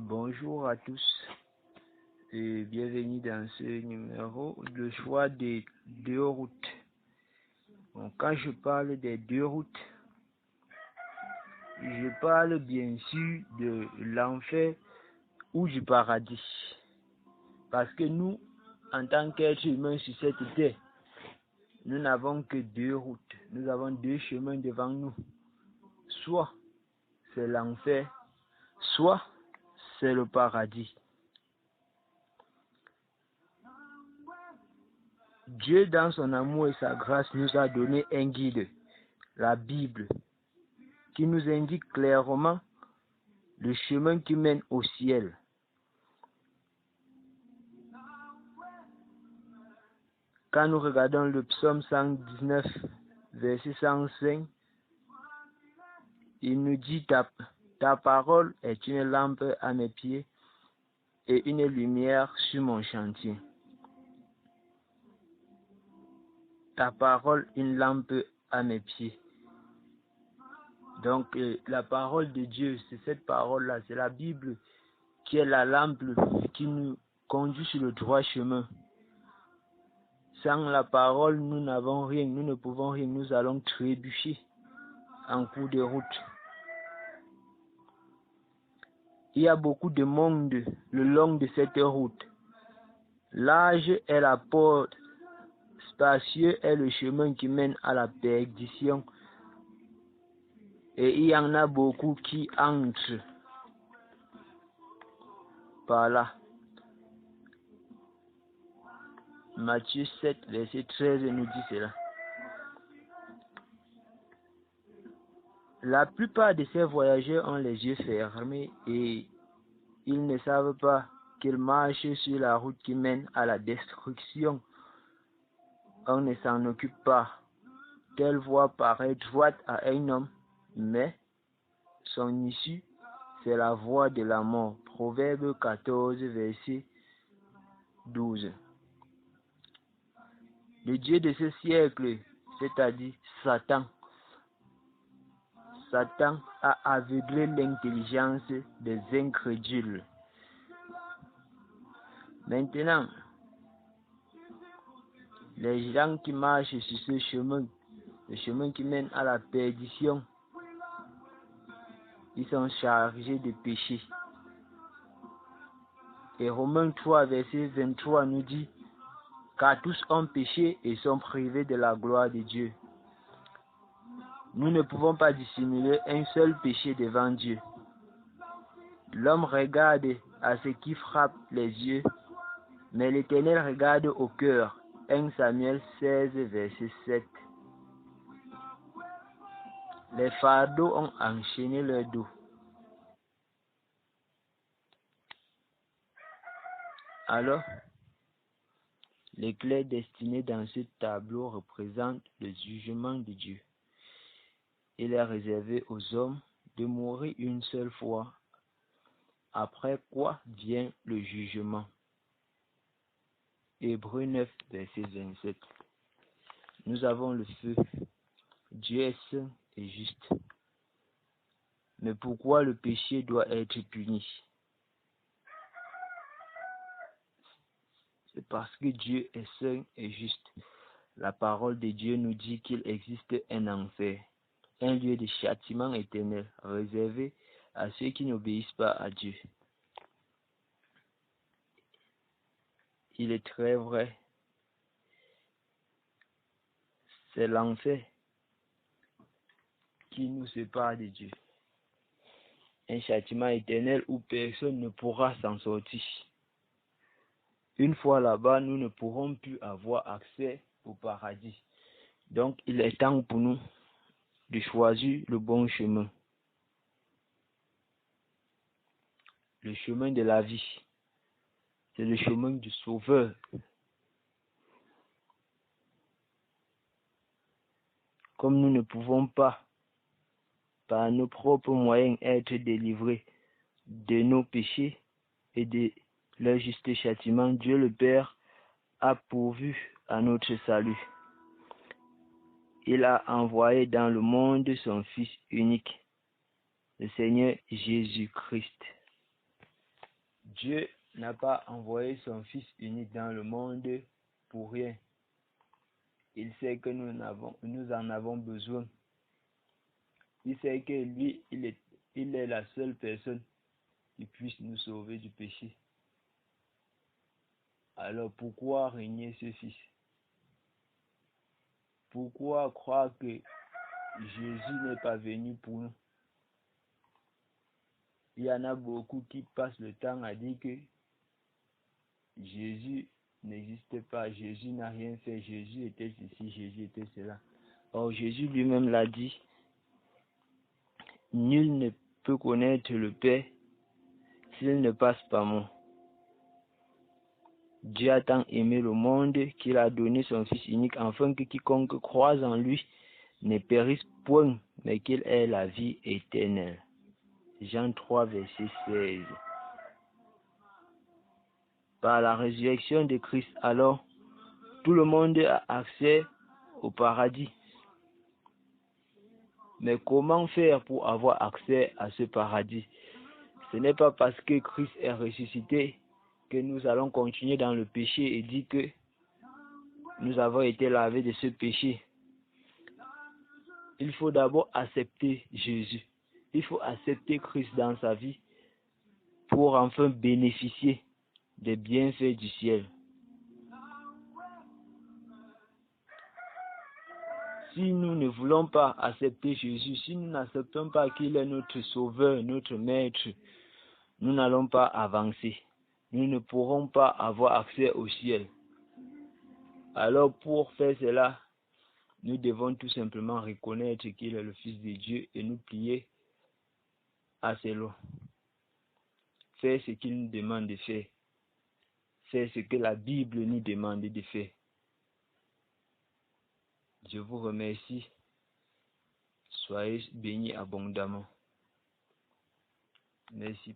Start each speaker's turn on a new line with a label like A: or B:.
A: Bonjour à tous et bienvenue dans ce numéro, le choix des deux routes. Bon, quand je parle des deux routes, je parle bien sûr de l'enfer ou du paradis. Parce que nous, en tant qu'êtres humains sur cette terre, nous n'avons que deux routes. Nous avons deux chemins devant nous. Soit c'est l'enfer, soit c'est le paradis. Dieu, dans son amour et sa grâce, nous a donné un guide, la Bible, qui nous indique clairement le chemin qui mène au ciel. Quand nous regardons le psaume 119, verset 105, il nous dit ta parole est une lampe à mes pieds et une lumière sur mon chantier. Ta parole, une lampe à mes pieds. Donc la parole de Dieu, c'est cette parole-là, c'est la Bible qui est la lampe qui nous conduit sur le droit chemin. Sans la parole, nous n'avons rien, nous ne pouvons rien, nous allons trébucher en cours de route. Il y a beaucoup de monde le long de cette route. Large est la porte, spacieux est le chemin qui mène à la perdition. Et il y en a beaucoup qui entrent par là. Matthieu 7, verset 13 nous dit cela. La plupart de ces voyageurs ont les yeux fermés et ils ne savent pas qu'ils marchent sur la route qui mène à la destruction. On ne s'en occupe pas. Telle voie paraît droite à un homme, mais son issue, c'est la voie de la mort. Proverbe 14, verset 12. Le Dieu de ce siècle, c'est-à-dire Satan, a aveuglé l'intelligence des incrédules. Maintenant, les gens qui marchent sur ce chemin, le chemin qui mène à la perdition, ils sont chargés de péché. Et Romains 3, verset 23 nous dit, car tous ont péché et sont privés de la gloire de Dieu. Nous ne pouvons pas dissimuler un seul péché devant Dieu. L'homme regarde à ce qui frappe les yeux, mais l'Éternel regarde au cœur. 1 Samuel 16, verset 7. Les fardeaux ont enchaîné leur dos. Alors, l'éclair destiné dans ce tableau représente le jugement de Dieu. Il est réservé aux hommes de mourir une seule fois, après quoi vient le jugement. Hébreux 9, verset 27. Nous avons le feu. Dieu est saint et juste. Mais pourquoi le péché doit être puni? C'est parce que Dieu est saint et juste. La parole de Dieu nous dit qu'il existe un enfer, un lieu de châtiment éternel réservé à ceux qui n'obéissent pas à Dieu. Il est très vrai. C'est l'enfer qui nous sépare de Dieu. Un châtiment éternel où personne ne pourra s'en sortir. Une fois là-bas, nous ne pourrons plus avoir accès au paradis. Donc, il est temps pour nous de choisir le bon chemin. Le chemin de la vie. C'est le chemin du Sauveur. Comme nous ne pouvons pas, par nos propres moyens, être délivrés de nos péchés et de leur juste châtiment, Dieu le Père a pourvu à notre salut. Il a envoyé dans le monde son Fils unique, le Seigneur Jésus-Christ. Dieu n'a pas envoyé son Fils unique dans le monde pour rien. Il sait que nous en avons besoin. Il sait que lui, il est la seule personne qui puisse nous sauver du péché. Alors pourquoi régner ce Fils? Pourquoi croire que Jésus n'est pas venu pour nous? Il y en a beaucoup qui passent le temps à dire que Jésus n'existe pas, Jésus n'a rien fait, Jésus était ceci, Jésus était cela. Or Jésus lui-même l'a dit, nul ne peut connaître le Père s'il ne passe par moi. Dieu a tant aimé le monde qu'il a donné son Fils unique afin que quiconque croise en lui ne périsse point, mais qu'il ait la vie éternelle. Jean 3, verset 16. Par la résurrection de Christ, alors, tout le monde a accès au paradis. Mais comment faire pour avoir accès à ce paradis? Ce n'est pas parce que Christ est ressuscité que nous allons continuer dans le péché et dire que nous avons été lavés de ce péché. Il faut d'abord accepter Jésus. Il faut accepter Christ dans sa vie pour enfin bénéficier des bienfaits du ciel. Si nous ne voulons pas accepter Jésus, si nous n'acceptons pas qu'il est notre sauveur, notre maître, nous n'allons pas avancer. Nous ne pourrons pas avoir accès au ciel. Alors pour faire cela, nous devons tout simplement reconnaître qu'il est le Fils de Dieu et nous plier à ses lois. Faire ce qu'il nous demande de faire. Faire ce que la Bible nous demande de faire. Je vous remercie. Soyez bénis abondamment. Merci.